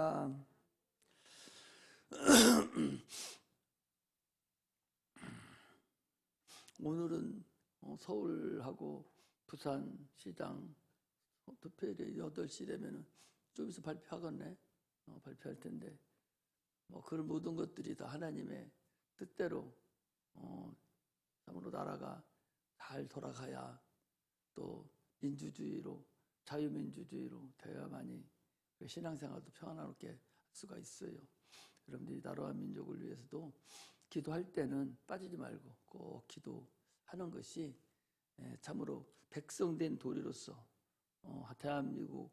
할렐루야. 오늘은 서울하고 부산 시장 투표일이 8시 되면은 좀 있어 발표하겠네. 발표할 텐데 그런 모든 것들이 다 하나님의 뜻대로 참으로 나라가 잘 돌아가야 또 민주주의로 자유민주주의로 되어야만이 신앙생활도 평안하게 할 수가 있어요. 여러분들이 나라와 민족을 위해서도 기도할 때는 빠지지 말고 꼭 기도하는 것이 참으로 백성된 도리로서 대한민국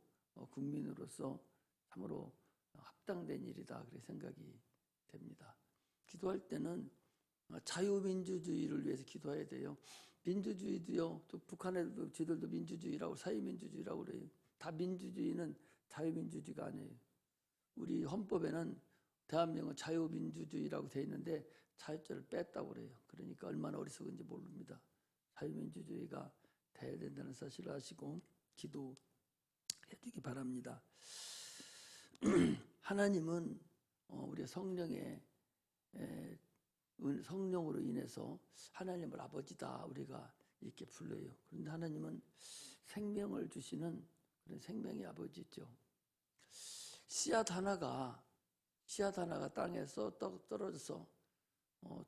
국민으로서 참으로 합당된 일이다 그렇게 생각이 됩니다. 기도할 때는 자유민주주의를 위해서 기도해야 돼요. 민주주의도요, 또 북한에도 지들도 민주주의라고 사회민주주의라고 그래요. 다 민주주의는 자유민주주의가 아니에요. 우리 헌법에는 대한민국은 자유민주주의라고 되어 있는데 자유자를 뺐다고 그래요. 그러니까 얼마나 어리석은지 모릅니다. 자유민주주의가 돼야 된다는 사실을 아시고 기도해 주기 바랍니다. 하나님은 우리의 성령으로 인해서 하나님을 아버지다 우리가 이렇게 불러요. 그런데 하나님은 생명을 주시는 그런 생명의 아버지죠. 씨앗 하나가 땅에서 떨어져서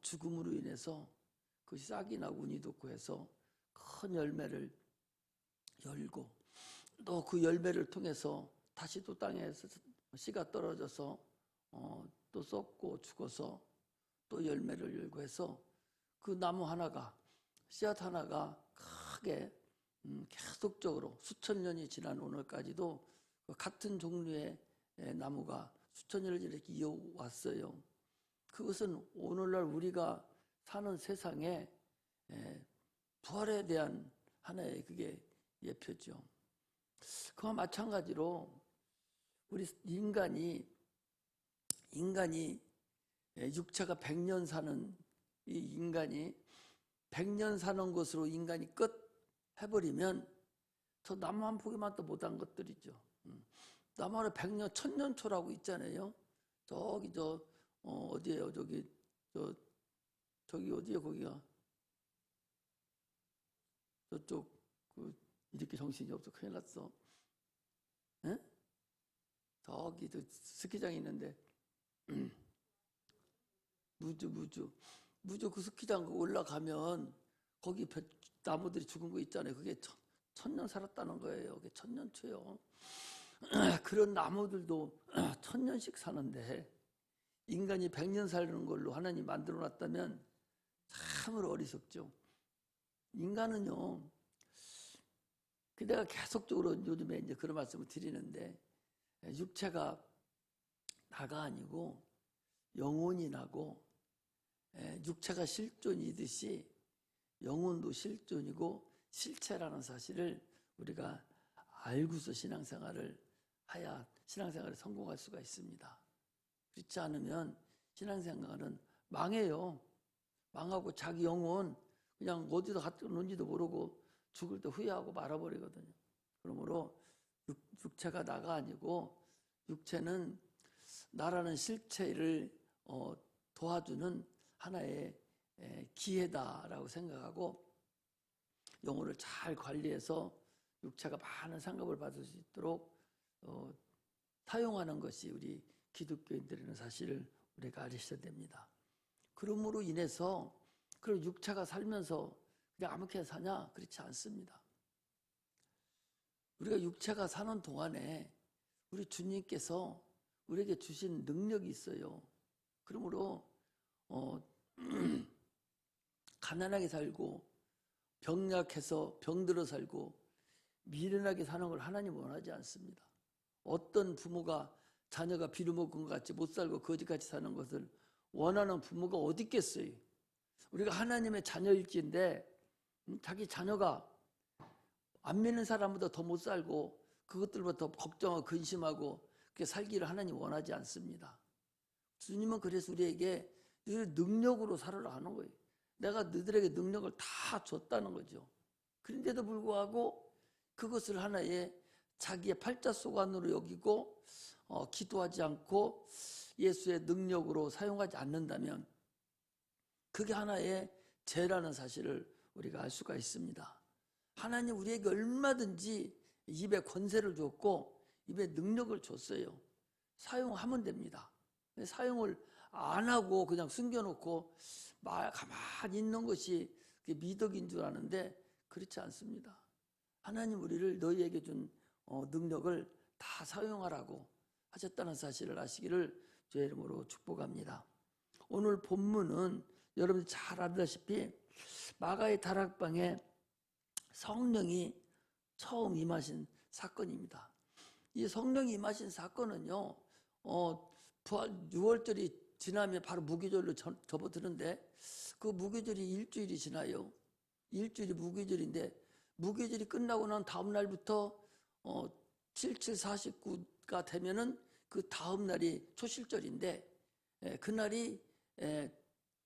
죽음으로 인해서 그것이 싹이 나고 운이 돋고 해서 큰 열매를 열고 또 그 열매를 통해서 다시 또 땅에서 씨가 떨어져서 또 썩고 죽어서 또 열매를 열고 해서 그 나무 하나가 씨앗 하나가 크게 계속적으로 수천 년이 지난 오늘까지도 같은 종류의 나무가 수천 년을 이렇게 이어왔어요. 그것은 오늘날 우리가 사는 세상에 부활에 대한 하나의 그게 예표죠. 그와 마찬가지로 우리 인간이 육체가 100년 사는 이 인간이 100년 사는 것으로 인간이 끝 해버리면 저 나무 한 포기만 또 못한 것들이죠. 나무 하나 100년, 1000년초라고 있잖아요. 저기 어디에요? 저기 어디에 거기가? 저쪽 이렇게 정신이 없어 큰일 났어. 에? 저기 스키장이 있는데 무주 그 스키장 올라가면 거기 나무들이 죽은 거 있잖아요. 그게 1000년 살았다는 거예요. 그게 1000년초요. 그런 나무들도 1000년씩 사는데 인간이 100년 사는 걸로 하나님 만들어 놨다면 참으로 어리석죠. 인간은요, 내가 계속적으로 요즘에 이제 그런 말씀을 드리는데 육체가 나가 아니고 영혼이 나고 육체가 실존이듯이 영혼도 실존이고 실체라는 사실을 우리가 알고서 신앙생활을 해야 신앙생활에 성공할 수가 있습니다. 그렇지 않으면 신앙생활은 망해요. 망하고 자기 영혼 그냥 어디다 갖다 놓은지도 모르고 죽을 때 후회하고 말아버리거든요. 그러므로 육체가 나가 아니고 육체는 나라는 실체를 도와주는 하나의 기회다라고 생각하고 영혼을 잘 관리해서 육체가 많은 상급을 받을 수 있도록 사용하는 것이 우리 기독교인들이라는 사실을 우리가 알으셔야 됩니다. 그러므로 인해서 그런 육체가 살면서 그냥 아무렇게나 사냐? 그렇지 않습니다. 우리가 육체가 사는 동안에 우리 주님께서 우리에게 주신 능력이 있어요. 그러므로 가난하게 살고 병약해서 병들어 살고 미련하게 사는 걸 하나님 원하지 않습니다. 어떤 부모가 자녀가 비루먹은 것 같이 못 살고 거지같이 사는 것을 원하는 부모가 어디 있겠어요. 우리가 하나님의 자녀일지인데 자기 자녀가 안 믿는 사람보다 더 못 살고 그것들보다 더 걱정하고 근심하고 그렇게 살기를 하나님 원하지 않습니다. 주님은 그래서 우리에게 능력으로 살아라 하는 거예요. 내가 너희들에게 능력을 다 줬다는 거죠. 그런데도 불구하고 그것을 하나의 자기의 팔자소관으로 여기고 기도하지 않고 예수의 능력으로 사용하지 않는다면 그게 하나의 죄라는 사실을 우리가 알 수가 있습니다. 하나님 우리에게 얼마든지 입에 권세를 줬고 입에 능력을 줬어요. 사용하면 됩니다. 사용을 안 하고 그냥 숨겨놓고 가만히 있는 것이 미덕인 줄 아는데 그렇지 않습니다. 하나님 우리를 너희에게 준 능력을 다 사용하라고 하셨다는 사실을 아시기를 주의 이름으로 축복합니다. 오늘 본문은 여러분이 잘 알다시피 마가의 다락방에 성령이 처음 임하신 사건입니다. 이 성령이 임하신 사건은요, 부활 6월절이 지나면 바로 무교절로 접어드는데 그 무교절이 일주일이 지나요. 일주일이 무교절인데 무교절이 끝나고 난 다음 날부터 7749가 되면은 그 다음 날이 초실절인데 그날이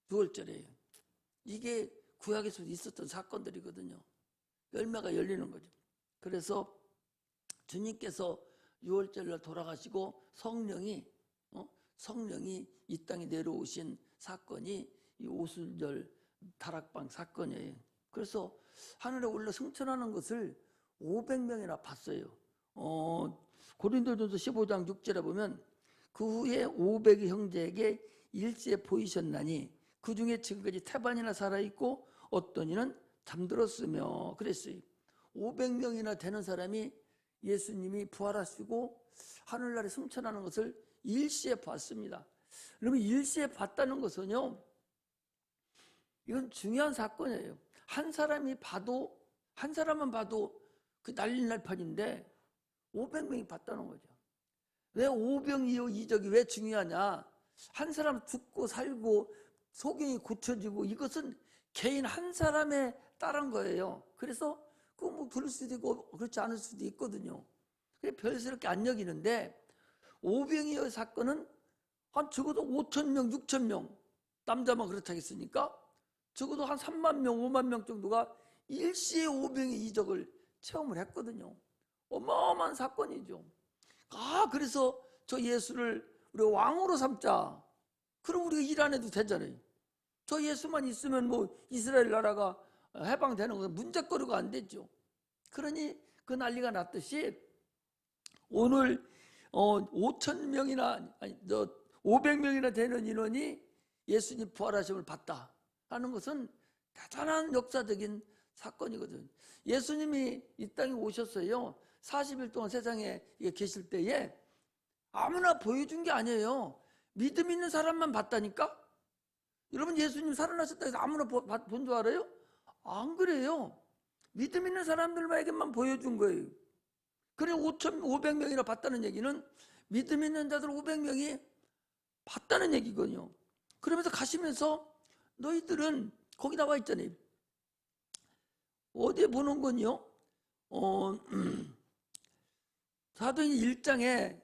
6월절이에요. 이게 구약에서 있었던 사건들이거든요. 열매가 열리는 거죠. 그래서 주님께서 6월절날 돌아가시고 성령이 이 땅에 내려오신 사건이 이 오순절 다락방 사건이에요. 그래서 하늘에 올라 승천하는 것을 500명이나 봤어요. 고린도전서 15장 6절에 보면 그 후에 500의 형제에게 일시에 보이셨나니 그 중에 지금까지 태반이나 살아있고 어떤 이는 잠들었으며 그랬어요. 500명이나 되는 사람이 예수님이 부활하시고 하늘나라에 승천하는 것을 일시에 봤습니다. 그러면 일시에 봤다는 것은요, 이건 중요한 사건이에요. 한 사람만 봐도 그 난리 날 판인데 500명이 봤다는 거죠. 왜 오병이어 이적이 왜 중요하냐? 한 사람 죽고 살고 소경이 고쳐지고 이것은 개인 한 사람에 따른 거예요. 그래서 그거 뭐 그럴 수도 있고 그렇지 않을 수도 있거든요. 그게 별스럽게 안 여기는데 오병이어 사건은 한 적어도 5,000명, 6,000명 남자만 그렇다겠습니까? 적어도 한 3만 명, 5만 명 정도가 일시에 오병의 이적을 체험을 했거든요. 어마어마한 사건이죠. 그래서 저 예수를 우리 왕으로 삼자. 그럼 우리가 일 안 해도 되잖아요. 저 예수만 있으면 뭐 이스라엘 나라가 해방되는 건 문제거리가 안 되죠. 그러니 그 난리가 났듯이 오늘 500명이나 되는 인원이 예수님 부활하심을 봤다 하는 것은 대단한 역사적인 사건이거든요. 예수님이 이 땅에 오셨어요. 40일 동안 세상에 계실 때에 아무나 보여준 게 아니에요. 믿음 있는 사람만 봤다니까? 여러분 예수님 살아나셨다 해서 아무나 본 줄 알아요? 안 그래요. 믿음 있는 사람들에게만 보여준 거예요. 그래 500명이나 봤다는 얘기는 믿음 있는 자들 500명이 봤다는 얘기거든요. 그러면서 가시면서 너희들은 거기 나와 있잖아요. 어디에 보는 건요? 사도행 1장에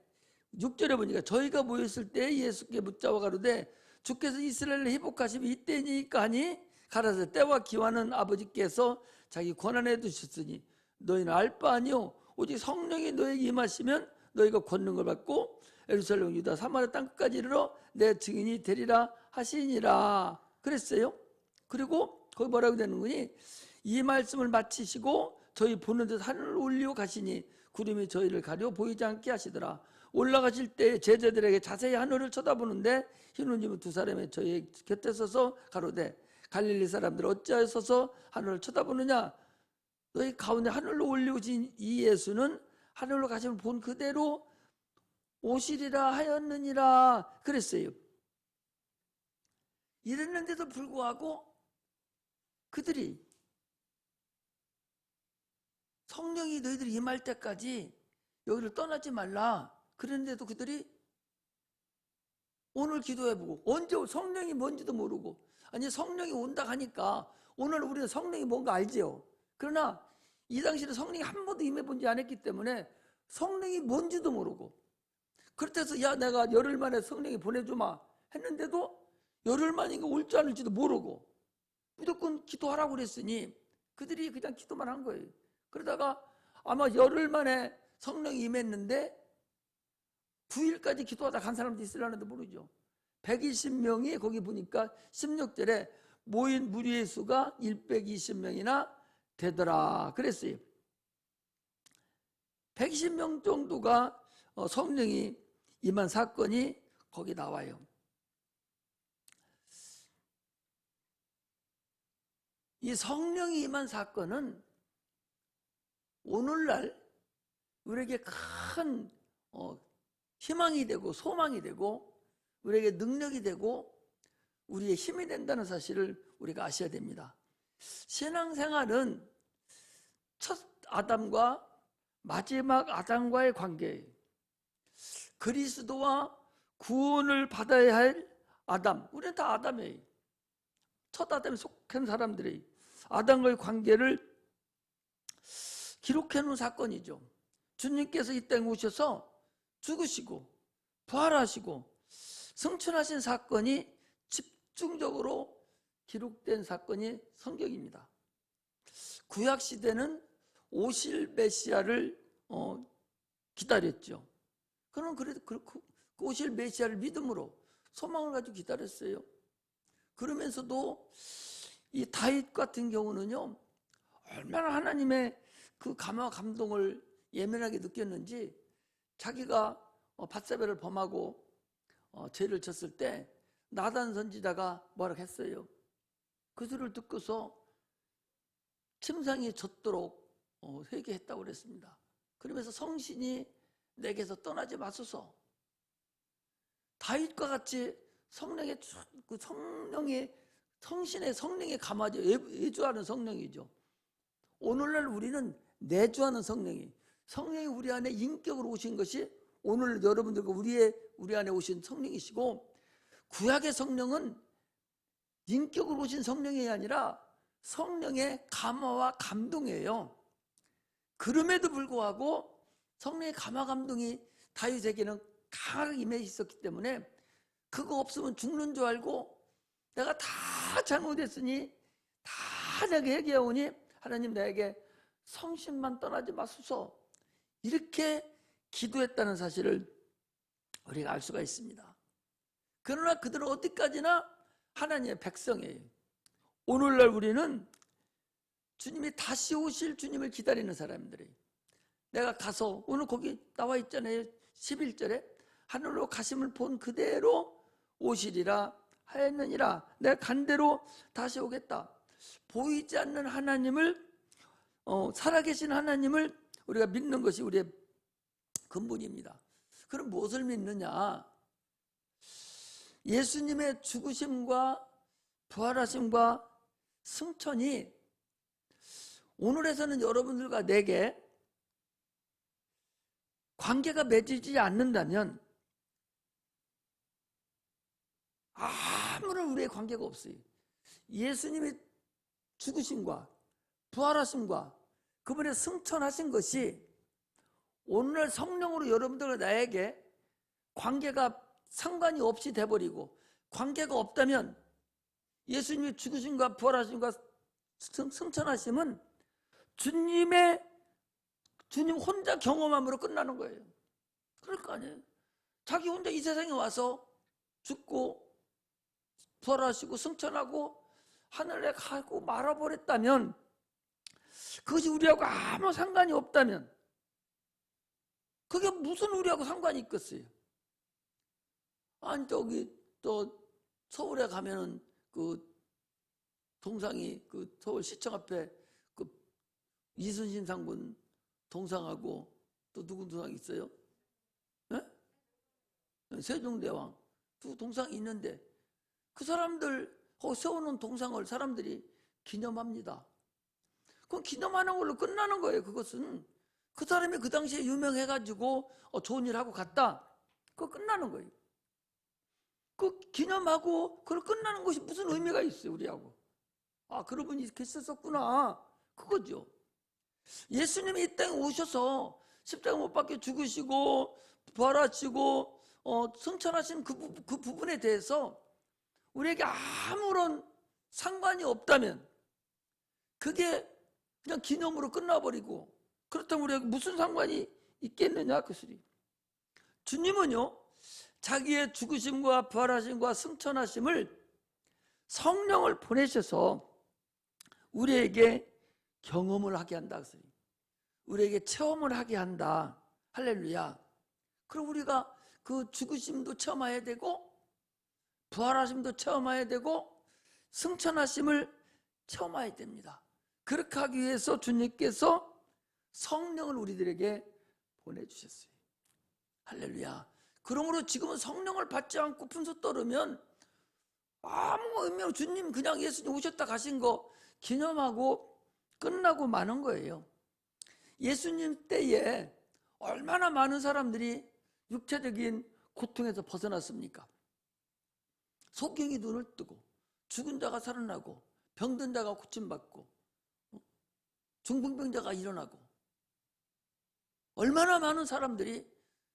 6절에 보니까 저희가 모였을 때 예수께 묻자와 가로되 주께서 이스라엘을 회복하시면 이때니까 하니 가라사 때와 기와는 아버지께서 자기 권한에 두셨으니 너희는 알 바 아니요 오직 성령이 너에게 임하시면 너희가 권능을 받고 예루살렘 유다 사마리아 땅끝까지 이르러 내 증인이 되리라 하시니라 그랬어요. 그리고 거기 뭐라고 되는 거니? 이 말씀을 마치시고 저희 보는 듯 하늘을 올리고 가시니 구름이 저희를 가려 보이지 않게 하시더라. 올라가실 때 제자들에게 자세히 하늘을 쳐다보는데 흰옷 입은 두 사람이 저희 곁에 서서 가로되 갈릴리 사람들 어찌하여 서서 하늘을 쳐다보느냐? 너희 가운데 하늘로 올리우신 이 예수는 하늘로 가시면 본 그대로 오시리라 하였느니라 그랬어요. 이랬는데도 불구하고 그들이 성령이 너희들이 임할 때까지 여기를 떠나지 말라. 그랬는데도 그들이 오늘 기도해보고 언제 성령이 뭔지도 모르고 아니 성령이 온다 하니까 오늘 우리는 성령이 뭔가 알지요. 그러나 이 당시에는 성령이 한 번도 임해본지 않았기 때문에 성령이 뭔지도 모르고 그렇다고 야 내가 열흘 만에 성령이 보내주마 했는데도 열흘 만인가 올지 않을지도 모르고 무조건 기도하라고 그랬으니 그들이 그냥 기도만 한 거예요. 그러다가 아마 열흘 만에 성령이 임했는데 9일까지 기도하다 간 사람도 있으려는데 모르죠. 120명이 거기 보니까 16절에 모인 무리의 수가 120명이나 되더라 그랬어요. 120명 정도가 성령이 임한 사건이 거기 나와요. 이 성령이 임한 사건은 오늘날 우리에게 큰 희망이 되고 소망이 되고 우리에게 능력이 되고 우리의 힘이 된다는 사실을 우리가 아셔야 됩니다. 신앙생활은 첫 아담과 마지막 아담과의 관계예요. 그리스도와 구원을 받아야 할 아담, 우리는 다 아담이에요. 첫 아담에 속한 사람들이 아담과의 관계를 기록해 놓은 사건이죠. 주님께서 이 땅에 오셔서 죽으시고 부활하시고 승천하신 사건이 집중적으로 기록된 사건이 성경입니다. 구약시대는 오실 메시아를 기다렸죠. 그럼 그래도 그 오실 메시아를 믿음으로 소망을 가지고 기다렸어요. 그러면서도 이 다윗 같은 경우는요, 얼마나 하나님의 그 감화 감동을 예민하게 느꼈는지 자기가 밧세바를 범하고 죄를 졌을 때 나단 선지자가 뭐라고 했어요. 그 소리를 듣고서 침상이 젖도록 회개했다고 그랬습니다. 그러면서 성신이 내게서 떠나지 마소서. 다윗과 같이 성령의 성신의 감화죠. 예주하는 성령이죠. 오늘날 우리는 내주하는 성령이 우리 안에 인격으로 오신 것이 오늘 여러분들과 우리 안에 오신 성령이시고, 구약의 성령은 인격으로 오신 성령이 아니라 성령의 감화와 감동이에요. 그럼에도 불구하고 성령의 감화 감동이 다윗에게는 강하게 임해 있었기 때문에 그거 없으면 죽는 줄 알고 내가 다 잘못했으니 다 내게 회개하오니 하나님 나에게 성신만 떠나지 마소서, 이렇게 기도했다는 사실을 우리가 알 수가 있습니다. 그러나 그들은 어디까지나 하나님의 백성이에요. 오늘날 우리는 주님이 다시 오실 주님을 기다리는 사람들이에요. 내가 가서 오늘 거기 나와 있잖아요. 11절에 하늘로 가심을 본 그대로 오시리라 하였느니라. 내가 간 대로 다시 오겠다. 보이지 않는 하나님을 살아계신 하나님을 우리가 믿는 것이 우리의 근본입니다. 그럼 무엇을 믿느냐? 예수님의 죽으심과 부활하심과 승천이 오늘에서는 여러분들과 내게 관계가 맺어지지 않는다면 아무런 우리의 관계가 없어요. 예수님의 죽으심과 부활하심과 그분의 승천하신 것이 오늘날 성령으로 여러분들과 나에게 관계가 상관이 없이 돼버리고, 관계가 없다면 예수님의 죽으심과 부활하심과 승천하심은 주님 혼자 경험함으로 끝나는 거예요. 그럴 거 아니에요. 자기 혼자 이 세상에 와서 죽고 부활하시고 승천하고 하늘에 가고 말아버렸다면, 그것이 우리하고 아무 상관이 없다면 그게 무슨 우리하고 상관이 있겠어요? 아니 저기 또 서울에 가면은 그 동상이 그 서울시청 앞에 그 이순신 장군 동상하고 또 누구 동상 있어요? 네? 세종대왕 두 동상이 있는데 그 사람들 세워놓은 동상을 사람들이 기념합니다. 그럼 기념하는 걸로 끝나는 거예요. 그것은 그 사람이 그 당시에 유명해가지고 좋은 일 하고 갔다, 그거 끝나는 거예요. 그 기념하고 그걸 끝나는 것이 무슨 의미가 있어요 우리하고? 그런 분이 이렇게 있었구나, 그거죠. 예수님이 이 땅에 오셔서 십자가 못 박혀 죽으시고 부활하시고 승천하신 그 부분에 대해서 우리에게 아무런 상관이 없다면 그게 그냥 기념으로 끝나버리고, 그렇다면 우리에게 무슨 상관이 있겠느냐 그 소리. 주님은요, 자기의 죽으심과 부활하심과 승천하심을 성령을 보내셔서 우리에게 경험을 하게 한다. 우리에게 체험을 하게 한다. 할렐루야. 그럼 우리가 그 죽으심도 체험해야 되고 부활하심도 체험해야 되고 승천하심을 체험해야 됩니다. 그렇게 하기 위해서 주님께서 성령을 우리들에게 보내주셨어요. 할렐루야. 그러므로 지금은 성령을 받지 않고 분수 떨으면 아무 의미 없이 주님 그냥 예수님 오셨다 가신 거 기념하고 끝나고 마는 거예요. 예수님 때에 얼마나 많은 사람들이 육체적인 고통에서 벗어났습니까? 소경이 눈을 뜨고 죽은 자가 살아나고 병든 자가 고침받고 중풍병자가 일어나고 얼마나 많은 사람들이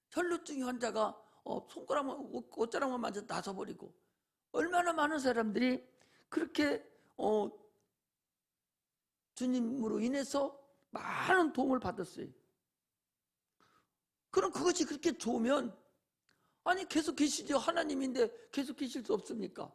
혈루증 환자가 손가락만 옷자락만 만져 나서버리고 얼마나 많은 사람들이 그렇게 주님으로 인해서 많은 도움을 받았어요. 그럼 그것이 그렇게 좋으면 아니 계속 계시죠. 하나님인데 계속 계실 수 없습니까?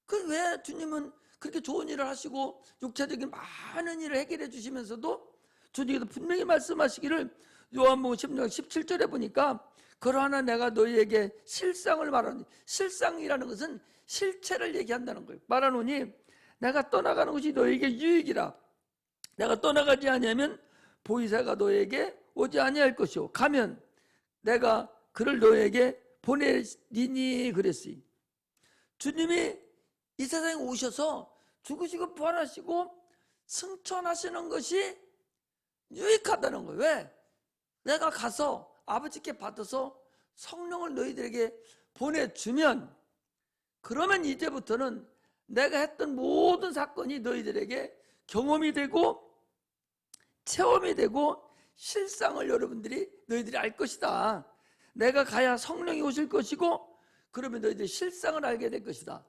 그 왜 주님은 그렇게 좋은 일을 하시고 육체적인 많은 일을 해결해 주시면서도 주님께서 분명히 말씀하시기를 요한복음 10장 17절에 보니까 그러나 내가 너희에게 실상을 말하노니, 실상이라는 것은 실체를 얘기한다는 거예요. 말하노니 내가 떠나가는 것이 너희에게 유익이라. 내가 떠나가지 아니하면 보이사가 너희에게 오지 아니할 것이요 가면 내가 그를 너희에게 보내리니 그랬으니, 주님이 이 세상에 오셔서 죽으시고 부활하시고 승천하시는 것이 유익하다는 거예요. 왜? 내가 가서 아버지께 받아서 성령을 너희들에게 보내주면 그러면 이제부터는 내가 했던 모든 사건이 너희들에게 경험이 되고 체험이 되고 실상을 여러분들이 너희들이 알 것이다. 내가 가야 성령이 오실 것이고 그러면 너희들이 실상을 알게 될 것이다.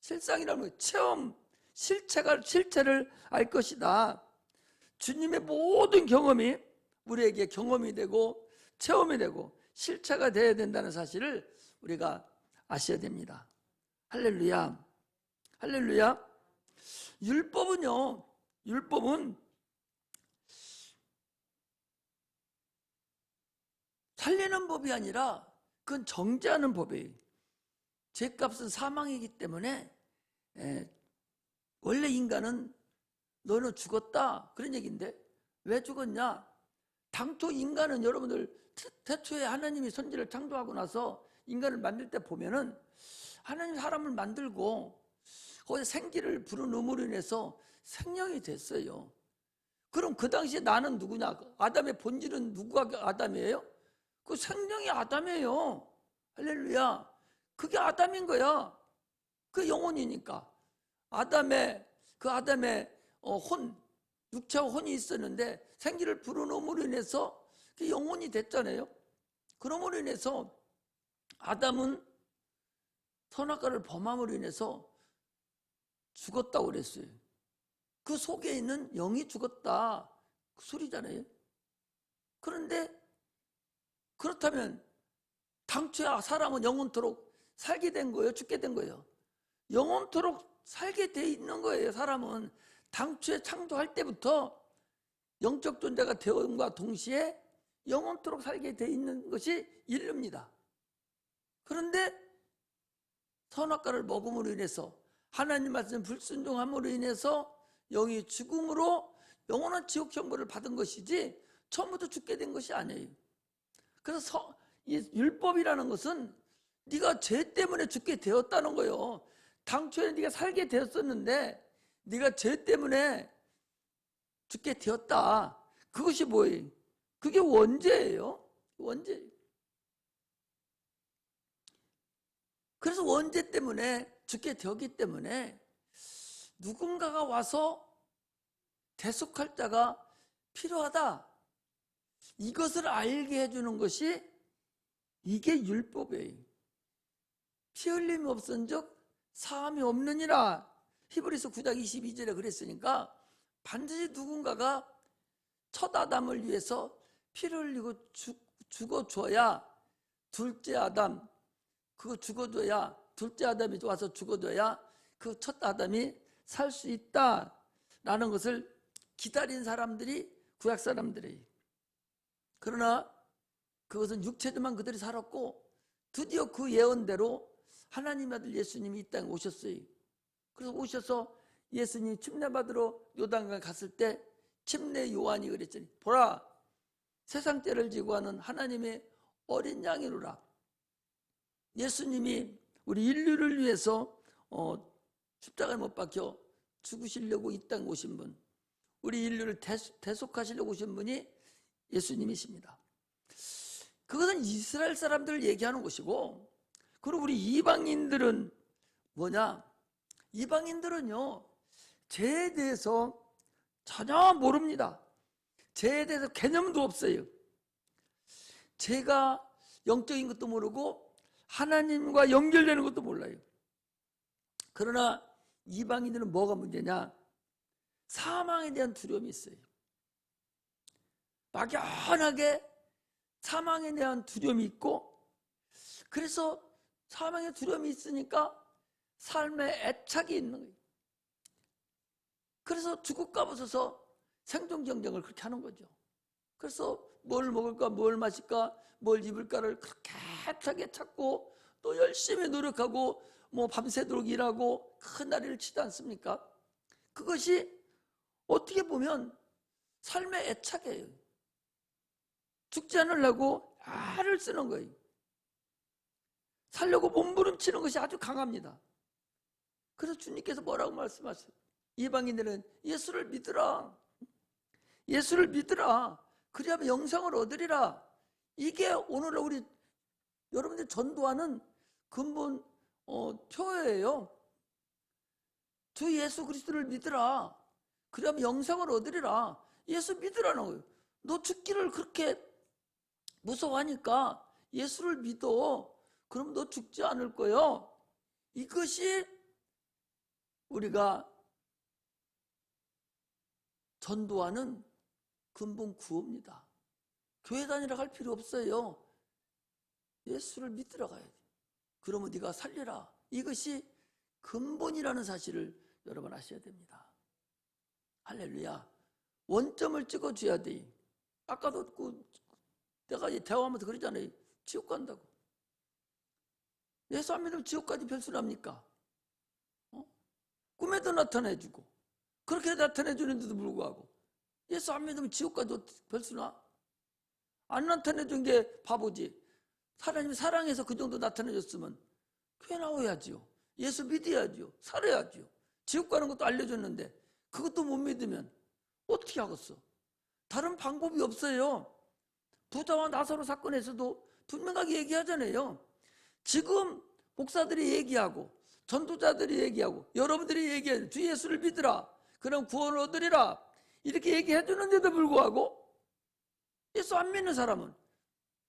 실상이라는 체험, 실체를 알 것이다. 주님의 모든 경험이 우리에게 경험이 되고 체험이 되고 실체가 되어야 된다는 사실을 우리가 아셔야 됩니다. 할렐루야. 할렐루야. 율법은요, 율법은 살리는 법이 아니라 그건 정죄하는 법이에요. 죄값은 사망이기 때문에 원래 인간은 너는 죽었다 그런 얘기인데 왜 죽었냐? 당초 인간은 여러분들 태초에 하나님이 선지를 창조하고 나서 인간을 만들 때 보면은 하나님 사람을 만들고 거기에 생기를 불어넣음으로 인해서 생명이 됐어요. 그럼 그 당시에 나는 누구냐? 아담의 본질은 누구가 아담이에요? 그 생명이 아담이에요. 할렐루야. 그게 아담인 거야. 그 영혼이니까. 아담의 육체와 혼이 있었는데 생기를 불어넣음으로 인해서 그 영혼이 됐잖아요. 그러므로 인해서 아담은 선악과를 범함으로 인해서 죽었다고 그랬어요. 그 속에 있는 영이 죽었다. 그 소리잖아요. 그런데 그렇다면 당초에 사람은 영원토록 살게 된 거예요? 죽게 된 거예요? 영원토록 살게 돼 있는 거예요. 사람은 당초에 창조할 때부터 영적 존재가 되어옴과 동시에 영원토록 살게 돼 있는 것이 인류입니다. 그런데 선악과를 먹음으로 인해서 하나님 말씀 불순종함으로 인해서 영이 죽음으로 영원한 지옥 형벌을 받은 것이지 처음부터 죽게 된 것이 아니에요. 그래서 이 율법이라는 것은 네가 죄 때문에 죽게 되었다는 거예요. 당초에 네가 살게 되었었는데 네가 죄 때문에 죽게 되었다. 그것이 뭐예요? 그게 원죄예요. 원죄. 그래서 원죄 때문에 죽게 되었기 때문에 누군가가 와서 대속할 자가 필요하다. 이것을 알게 해주는 것이 이게 율법이에요. 피 흘림이 없은즉 사함이 없느니라. 히브리서 9장 22절에 그랬으니까 반드시 누군가가 첫 아담을 위해서 피를 흘리고 죽어줘야 둘째 아담 그거 죽어줘야, 둘째 아담이 와서 죽어줘야 그 첫 아담이 살 수 있다라는 것을 기다린 사람들이 구약 사람들이에요. 그러나 그것은 육체지만 그들이 살았고 드디어 그 예언대로 하나님의 아들 예수님이 이 땅에 오셨어요. 그래서 오셔서 예수님이 침례받으러 요단강에 갔을 때 침례 요한이 그랬더니 보라 세상 죄를 지고 하는 하나님의 어린 양이로라. 예수님이 우리 인류를 위해서 십자가에 못 박혀 죽으시려고 이 땅에 오신 분, 우리 인류를 대속하시려고 오신 분이 예수님이십니다. 그것은 이스라엘 사람들을 얘기하는 것이고, 그리고 우리 이방인들은 뭐냐? 이방인들은요 죄에 대해서 전혀 모릅니다. 죄에 대해서 개념도 없어요. 죄가 영적인 것도 모르고 하나님과 연결되는 것도 몰라요. 그러나 이방인들은 뭐가 문제냐? 사망에 대한 두려움이 있어요. 막연하게 사망에 대한 두려움이 있고, 그래서 사망의 두려움이 있으니까 삶에 애착이 있는 거예요. 그래서 죽을까 무서워서 생존 경쟁을 그렇게 하는 거죠. 그래서 뭘 먹을까, 뭘 마실까, 뭘 입을까를 그렇게 애타게 찾고 또 열심히 노력하고 뭐 밤새도록 일하고 큰 다리를 치지 않습니까? 그것이 어떻게 보면 삶의 애착이에요. 죽지 않으려고 알을 쓰는 거예요. 살려고 몸부림치는 것이 아주 강합니다. 그래서 주님께서 뭐라고 말씀하세요? 이방인들은 예수를 믿으라. 예수를 믿으라. 그리하면 영생을 얻으리라. 이게 오늘 우리 여러분들이 전도하는 근본 표예요. 주 예수 그리스도를 믿으라. 그러면 영생을 얻으리라. 예수 믿으라는 거예요. 너 죽기를 그렇게 무서워하니까 예수를 믿어. 그럼 너 죽지 않을 거예요. 이것이 우리가 전도하는 근본 구호입니다. 교회 다니러 갈 필요 없어요. 예수를 믿으러 가야 돼. 그러면 네가 살리라. 이것이 근본이라는 사실을 여러분 아셔야 됩니다. 할렐루야. 원점을 찍어줘야 돼. 아까도 내가 대화하면서 그러잖아요. 지옥 간다고. 예수 안 믿으면 지옥까지 별수랍니까? 꿈에도 나타내주고 그렇게 나타내주는데도 불구하고 예수 안 믿으면 지옥까지 별수나? 안 나타내준 게 바보지. 하나님이 사랑해서 그 정도 나타내줬으면 교회 나와야지요. 예수 믿어야지요. 살아야지요. 지옥 가는 것도 알려줬는데 그것도 못 믿으면 어떻게 하겠어? 다른 방법이 없어요. 부자와 나사로 사건에서도 분명하게 얘기하잖아요. 지금 목사들이 얘기하고 전도자들이 얘기하고 여러분들이 얘기해요. 주 예수를 믿으라. 그럼 구원을 얻으리라. 이렇게 얘기해 주는데도 불구하고 예수 안 믿는 사람은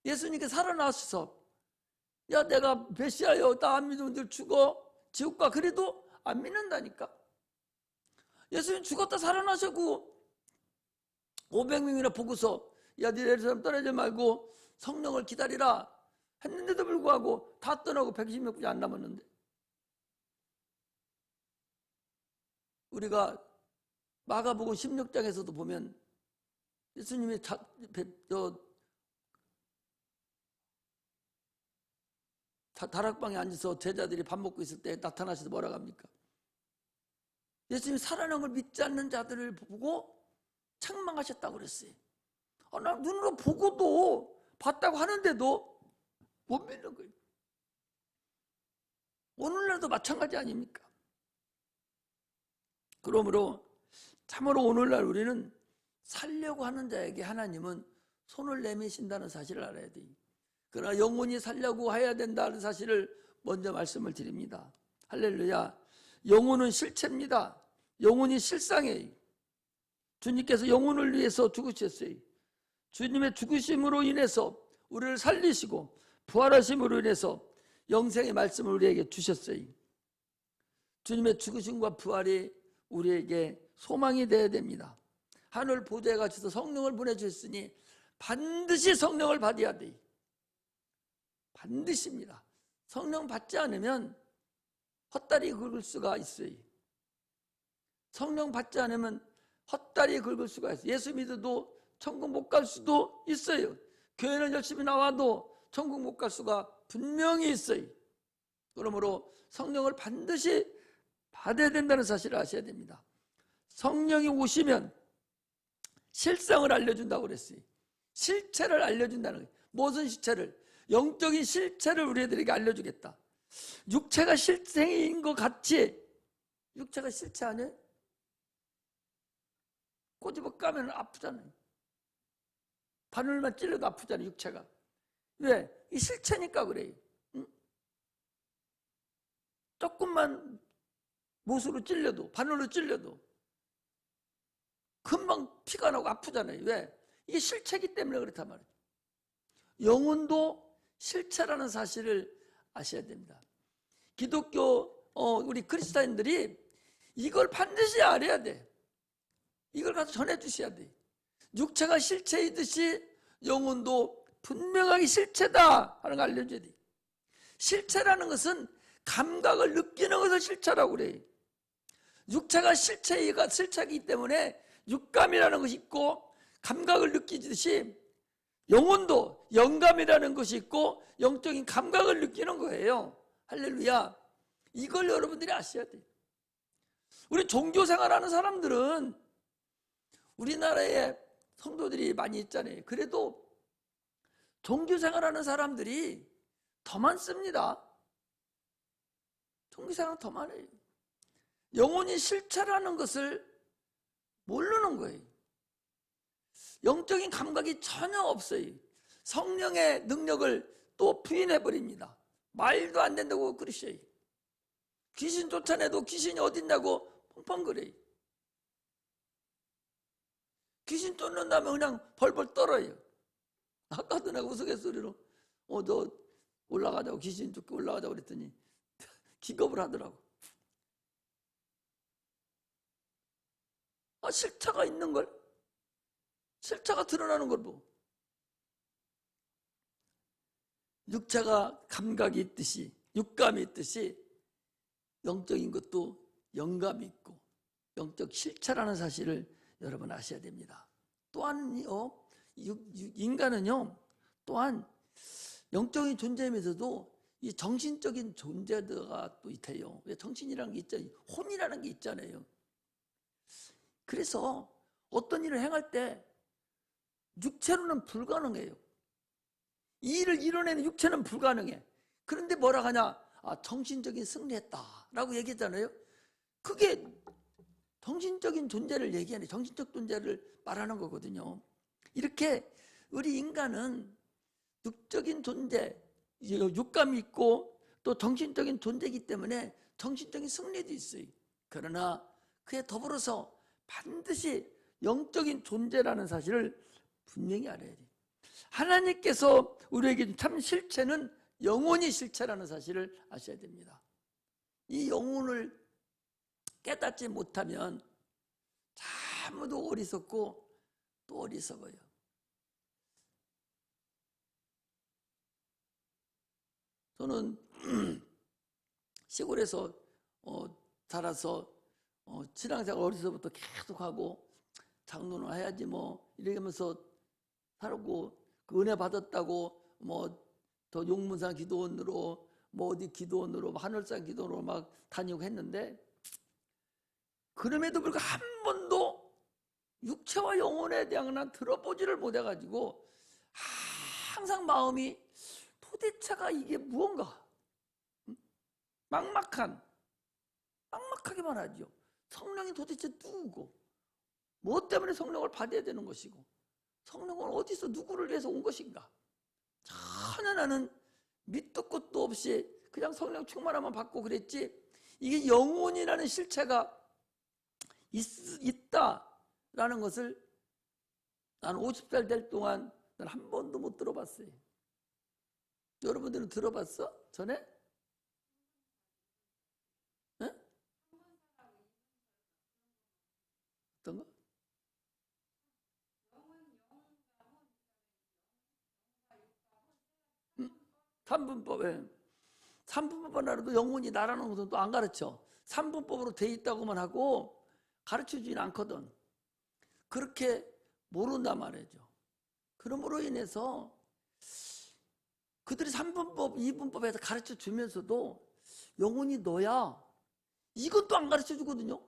예수님께 살아나셔서 야 내가 메시아요. 나 안 믿으면 늘 죽어. 지옥 가. 그래도 안 믿는다니까. 예수님 죽었다 살아나셨고 500명이나 보고서 야 네 예루살렘 떠나지 말고 성령을 기다리라 했는데도 불구하고 다 떠나고 120명 뿐이 안 남았는데, 우리가 마가복음 16장에서도 보면 예수님이 다락방에 앉아서 제자들이 밥 먹고 있을 때 나타나셔서 뭐라고 합니까? 예수님이 살아난 걸 믿지 않는 자들을 보고 책망하셨다고 그랬어요. 나 눈으로 보고도 봤다고 하는데도 못 믿는 거예요. 오늘날도 마찬가지 아닙니까? 그러므로 참으로 오늘날 우리는 살려고 하는 자에게 하나님은 손을 내미신다는 사실을 알아야 돼요. 그러나 영혼이 살려고 해야 된다는 사실을 먼저 말씀을 드립니다. 할렐루야. 영혼은 실체입니다. 영혼이 실상이에요. 주님께서 영혼을 위해서 죽으셨어요. 주님의 죽으심으로 인해서 우리를 살리시고 부활하심으로 인해서 영생의 말씀을 우리에게 주셨어요. 주님의 죽으심과 부활이 우리에게 소망이 되어야 됩니다. 하늘 보좌에 가셔서 성령을 보내주셨으니 반드시 성령을 받아야 돼. 반드시입니다. 성령 받지 않으면 헛다리 긁을 수가 있어요. 성령 받지 않으면 헛다리 긁을 수가 있어요. 예수 믿어도 천국 못 갈 수도 있어요. 교회는 열심히 나와도 천국 못 갈 수가 분명히 있어요. 그러므로 성령을 반드시 받아야 된다는 사실을 아셔야 됩니다. 성령이 오시면 실상을 알려준다고 그랬어요. 실체를 알려준다는 거예요. 무슨 실체를? 영적인 실체를 우리들에게 알려주겠다. 육체가 실체인 것 같이, 육체가 실체 아니에요? 꼬집어 까면 아프잖아요. 바늘만 찔러도 아프잖아요, 육체가. 왜? 이 실체니까 그래요. 응? 조금만 못으로 찔려도, 바늘로 찔려도 금방 피가 나고 아프잖아요. 왜? 이게 실체이기 때문에 그렇단 말이에요. 영혼도 실체라는 사실을 아셔야 됩니다. 기독교 우리 그리스도인들이 이걸 반드시 알아야 돼. 이걸 가서 전해주셔야 돼. 육체가 실체이듯이 영혼도 분명하게 실체다 하는 걸 알려줘야 돼. 실체라는 것은 감각을 느끼는 것을 실체라고 그래요. 육체가 실체이기 때문에 육감이라는 것이 있고 감각을 느끼듯이 영혼도 영감이라는 것이 있고 영적인 감각을 느끼는 거예요. 할렐루야. 이걸 여러분들이 아셔야 돼요. 우리 종교생활하는 사람들은 우리나라에 성도들이 많이 있잖아요. 그래도 종교생활하는 사람들이 더 많습니다. 종교생활은 더 많아요. 영혼이 실체라는 것을 모르는 거예요. 영적인 감각이 전혀 없어요. 성령의 능력을 또 부인해버립니다. 말도 안 된다고 그러셔요. 귀신 쫓아내도 귀신이 어딨냐고 펑펑거려요. 귀신 쫓는다면 그냥 벌벌 떨어요. 아까도 내가 우스갯소리로 너 올라가자고, 귀신 쫓고 올라가자고 그랬더니 기겁을 하더라고. 실체가 있는 걸, 실체가 드러나는 걸 보고, 육체가 감각이 있듯이, 육감이 있듯이 영적인 것도 영감이 있고 영적 실체라는 사실을 여러분 아셔야 됩니다. 또한요, 인간은요, 또한 영적인 존재이면서도 이 정신적인 존재가 또 있대요. 왜? 정신이라는 게 있잖아요. 혼이라는 게 있잖아요. 그래서 어떤 일을 행할 때 육체로는 불가능해요. 이 일을 이뤄내는 육체는 불가능해. 그런데 뭐라 하냐? 정신적인 승리했다라고 얘기했잖아요. 그게 정신적인 존재를 얘기하는, 정신적 존재를 말하는 거거든요. 이렇게 우리 인간은 육적인 존재, 육감이 있고 또 정신적인 존재이기 때문에 정신적인 승리도 있어요. 그러나 그에 더불어서 반드시 영적인 존재라는 사실을 분명히 알아야 돼요. 하나님께서 우리에게 참 실체는 영혼이 실체라는 사실을 아셔야 됩니다. 이 영혼을 깨닫지 못하면 참으로 어리석고 또 어리석어요. 저는 시골에서 자라서 신앙생활 어려서부터 계속하고 장로는 해야지 뭐 이러면서 살고, 그 은혜 받았다고 뭐 더 용문산 기도원으로 뭐 어디 기도원으로 하늘산 기도원으로 막 다니고 했는데, 그럼에도 불구하고 한 번도 육체와 영혼에 대한 난 들어보지를 못해가지고 항상 마음이 도대체가 이게 무언가 막막하게만 하죠. 성령이 도대체 누구고, 뭐 때문에 성령을 받아야 되는 것이고, 성령은 어디서 누구를 위해서 온 것인가, 전혀 나는 밑도 끝도 없이 그냥 성령 충만함만 받고 그랬지, 이게 영혼이라는 실체가 있다라는 것을 난 50살 될 동안 난 한 번도 못 들어봤어요. 여러분들은 들어봤어? 전에? 네? 어떤 거? 삼분법에. 삼분법만 알아도 영혼이 나라는 것은 또 안 가르쳐. 삼분법으로 돼 있다고만 하고 가르쳐주진 않거든. 그렇게 모른단 말이죠. 그러므로 인해서 그들이 삼분법, 이분법에서 가르쳐 주면서도 영혼이 너야. 이건 또 안 가르쳐 주거든요.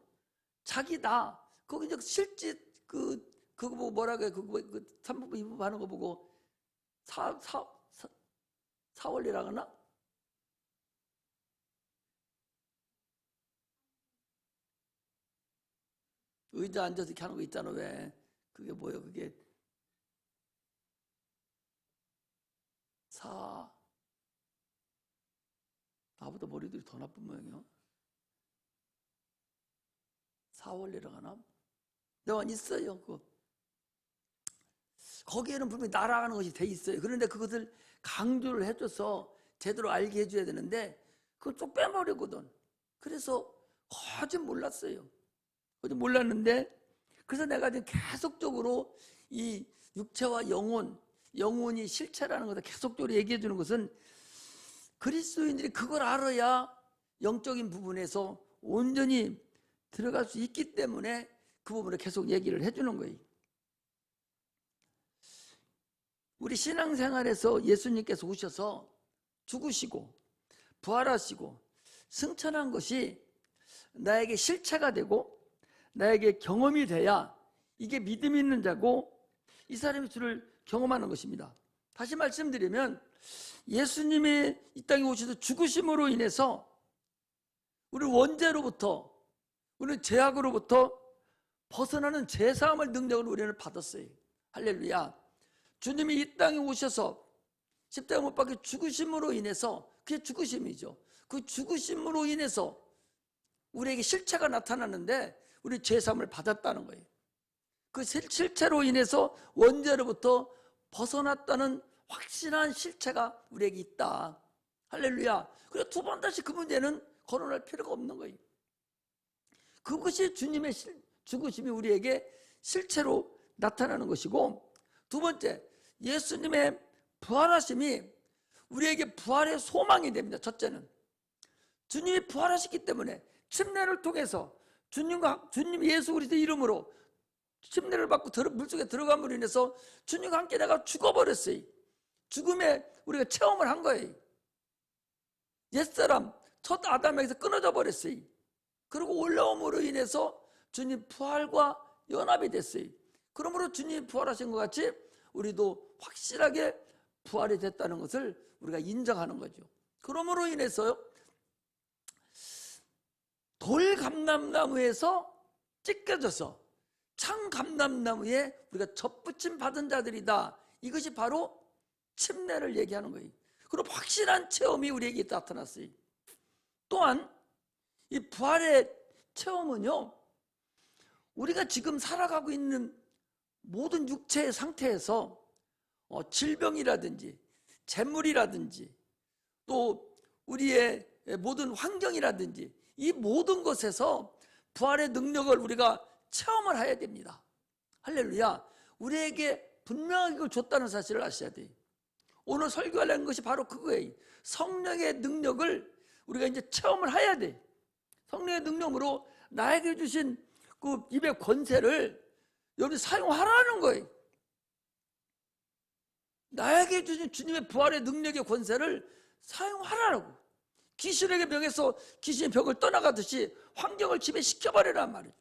자기 나. 거기 이제 실제 그거 보고 뭐라고 해. 그 삼분법, 이분법 하는 거 보고 사원리라 하나? 의자 앉아서 이렇게 하는 거 있잖아. 왜? 그게 뭐예요? 그게 나보다 머리들이 더 나쁜 모양이야. 사원리라고 하나? 내가 있어요. 거기에는 분명히 날아가는 것이 돼 있어요. 그런데 그것을 강조를 해줘서 제대로 알게 해줘야 되는데 그걸 쭉 빼버리거든. 그래서 거짓 몰랐어요. 거짓 몰랐는데 그래서 내가 지금 계속적으로 이 육체와 영혼이 실체라는 것을 계속적으로 얘기해 주는 것은 그리스도인들이 그걸 알아야 영적인 부분에서 온전히 들어갈 수 있기 때문에 그 부분을 계속 얘기를 해주는 거예요. 우리 신앙생활에서 예수님께서 오셔서 죽으시고 부활하시고 승천한 것이 나에게 실체가 되고 나에게 경험이 돼야 이게 믿음 있는 자고 이 사람이 주를 경험하는 것입니다. 다시 말씀드리면 예수님이 이 땅에 오셔서 죽으심으로 인해서 우리 원죄로부터 우리 죄악으로부터 벗어나는 죄사함을 능력을 우리는 받았어요. 할렐루야. 주님이 이 땅에 오셔서 십자가 못 박혀 죽으심으로 인해서 그게 죽으심이죠. 그 죽으심으로 인해서 우리에게 실체가 나타나는데 우리 죄사함을 받았다는 거예요. 그 실체로 인해서 원죄로부터 벗어났다는 확실한 실체가 우리에게 있다. 할렐루야. 그래서 두 번 다시 그 문제는 거론할 필요가 없는 거예요. 그것이 주님의 죽으심이 우리에게 실체로 나타나는 것이고, 두 번째, 예수님의 부활하심이 우리에게 부활의 소망이 됩니다. 첫째는 주님이 부활하셨기 때문에 침례를 통해서 주님 예수 그리스도 이름으로 침례를 받고 물속에 들어감으로 인해서 주님과 함께 내가 죽어버렸어요. 죽음에 우리가 체험을 한 거예요. 옛사람 첫 아담에게서 끊어져 버렸어요. 그리고 올라옴으로 인해서 주님 부활과 연합이 됐어요. 그러므로 주님이 부활하신 것 같이 우리도 확실하게 부활이 됐다는 것을 우리가 인정하는 거죠. 그러므로 인해서 돌감람나무에서 찢겨져서 참감람나무에 우리가 접붙임 받은 자들이다. 이것이 바로 침례를 얘기하는 거예요. 그리고 확실한 체험이 우리에게 나타났어요. 또한 이 부활의 체험은요, 우리가 지금 살아가고 있는 모든 육체의 상태에서 질병이라든지 재물이라든지 또 우리의 모든 환경이라든지 이 모든 것에서 부활의 능력을 우리가 체험을 해야 됩니다. 할렐루야. 우리에게 분명하게 그걸 줬다는 사실을 아셔야 돼요. 오늘 설교하려는 것이 바로 그거예요. 성령의 능력을 우리가 이제 체험을 해야 돼. 성령의 능력으로 나에게 주신 그 입의 권세를 여러분이 사용하라는 거예요. 나에게 주신 주님의 부활의 능력의 권세를 사용하라고. 귀신에게 병에서 귀신의 병을 떠나가듯이 환경을 지배시켜버리란 말이에요.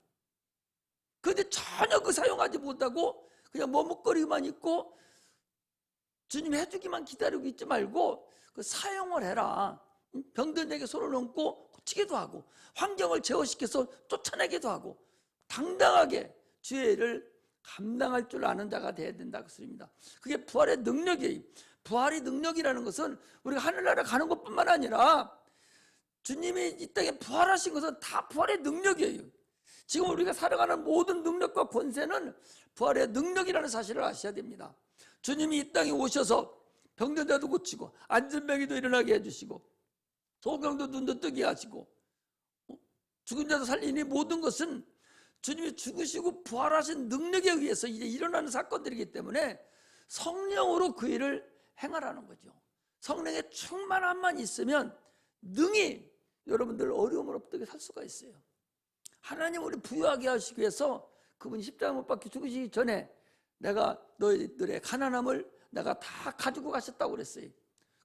그런데 전혀 그 사용하지 못하고 그냥 머뭇거리기만 있고 주님이 해주기만 기다리고 있지 말고 그 사용을 해라. 병든 데에게 손을 얹고 고치기도 하고 환경을 제어시켜서 쫓아내기도 하고 당당하게 죄를 감당할 줄 아는 자가 되어야 된다 그 소리입니다. 그게 부활의 능력이에요. 부활의 능력이라는 것은 우리가 하늘나라 가는 것뿐만 아니라 주님이 이 땅에 부활하신 것은 다 부활의 능력이에요. 지금 우리가 살아가는 모든 능력과 권세는 부활의 능력이라는 사실을 아셔야 됩니다. 주님이 이 땅에 오셔서 병든 자도 고치고 안전병이도 일어나게 해주시고 소경도 눈도 뜨게 하시고 죽은 자도 살리니 모든 것은 주님이 죽으시고 부활하신 능력에 의해서 이제 일어나는 사건들이기 때문에 성령으로 그 일을 행하라는 거죠. 성령의 충만함만 있으면 능히 여러분들 어려움을 없게 살 수가 있어요. 하나님 우리 부유하게 하시기 위해서 그분이 십자가 못 박혀 죽으시기 전에 내가 너희들의 가난함을 내가 다 가지고 가셨다고 그랬어요.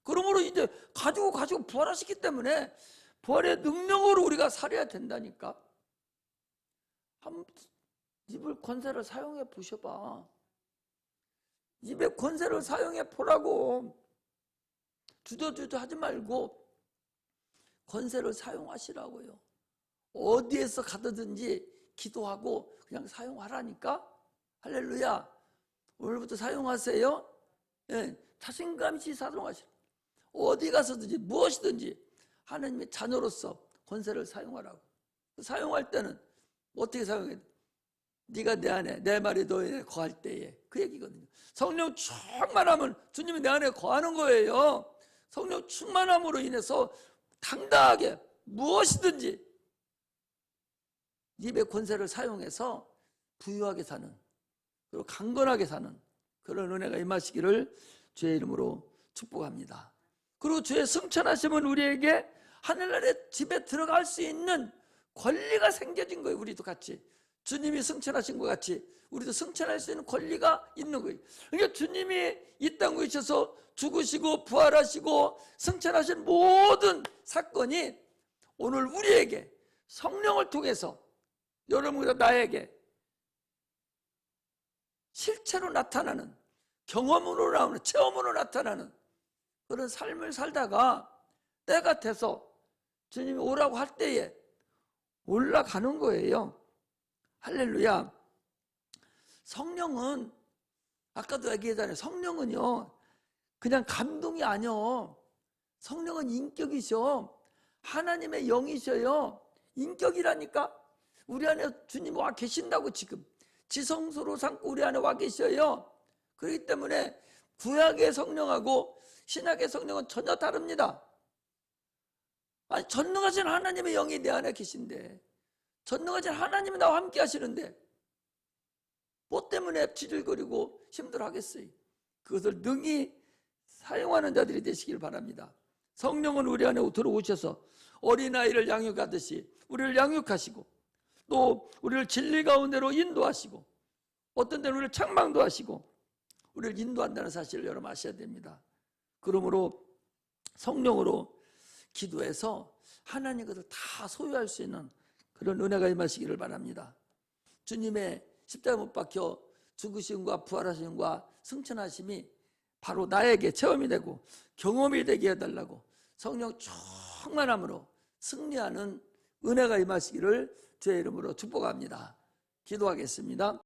그러므로 이제 가지고 부활하시기 때문에 부활의 능력으로 우리가 살아야 된다니까. 한번 입을 권세를 사용해 보셔봐. 입의 권세를 사용해 보라고. 주저주저 하지 말고 권세를 사용하시라고요. 어디에서 가든지 기도하고 그냥 사용하라니까. 할렐루야. 오늘부터 사용하세요. 예, 자신감 있이 사용하시라. 어디 가서든지 무엇이든지 하나님의 자녀로서 권세를 사용하라고. 사용할 때는 어떻게 사용해야 돼? 네가 내 안에, 내 말이 너희 안에 거할 때에, 그 얘기거든요. 성령 충만하면 주님이 내 안에 거하는 거예요. 성령 충만함으로 인해서 당당하게 무엇이든지 입의 권세를 사용해서 부유하게 사는, 그리고 강건하게 사는 그런 은혜가 임하시기를 주의 이름으로 축복합니다. 그리고 주의 승천하심은 우리에게 하늘나라의 집에 들어갈 수 있는 권리가 생겨진 거예요. 우리도 같이 주님이 승천하신 것 같이 우리도 승천할 수 있는 권리가 있는 거예요. 그러니까 주님이 이 땅에 오셔서 죽으시고 부활하시고 승천하신 모든 사건이 오늘 우리에게 성령을 통해서 여러분과 나에게 실체로 나타나는, 경험으로 나오는, 체험으로 나타나는 그런 삶을 살다가 때가 돼서 주님이 오라고 할 때에 올라가는 거예요. 할렐루야. 성령은 아까도 얘기했잖아요. 성령은요 그냥 감동이 아니요. 성령은 인격이셔. 하나님의 영이셔요. 인격이라니까. 우리 안에 주님 와 계신다고. 지금 지성소로 삼고 우리 안에 와 계셔요. 그렇기 때문에 구약의 성령하고 신약의 성령은 전혀 다릅니다. 아니, 전능하신 하나님의 영이 내 안에 계신데, 전능하신 하나님이 나와 함께 하시는데 뭐 때문에 지질거리고 힘들어하겠어요. 그것을 능히 사용하는 자들이 되시길 바랍니다. 성령은 우리 안에 들어오셔서 어린아이를 양육하듯이 우리를 양육하시고, 또 우리를 진리 가운데로 인도하시고, 어떤 때는 우리를 책망도 하시고 우리를 인도한다는 사실을 여러분 아셔야 됩니다. 그러므로 성령으로 기도해서 하나님의 것을 다 소유할 수 있는 그런 은혜가 임하시기를 바랍니다. 주님의 십자가 못 박혀 죽으심과 부활하심과 승천하심이 바로 나에게 체험이 되고 경험이 되게 해달라고 성령 충만함으로 승리하는 은혜가 임하시기를 주의 이름으로 축복합니다. 기도하겠습니다.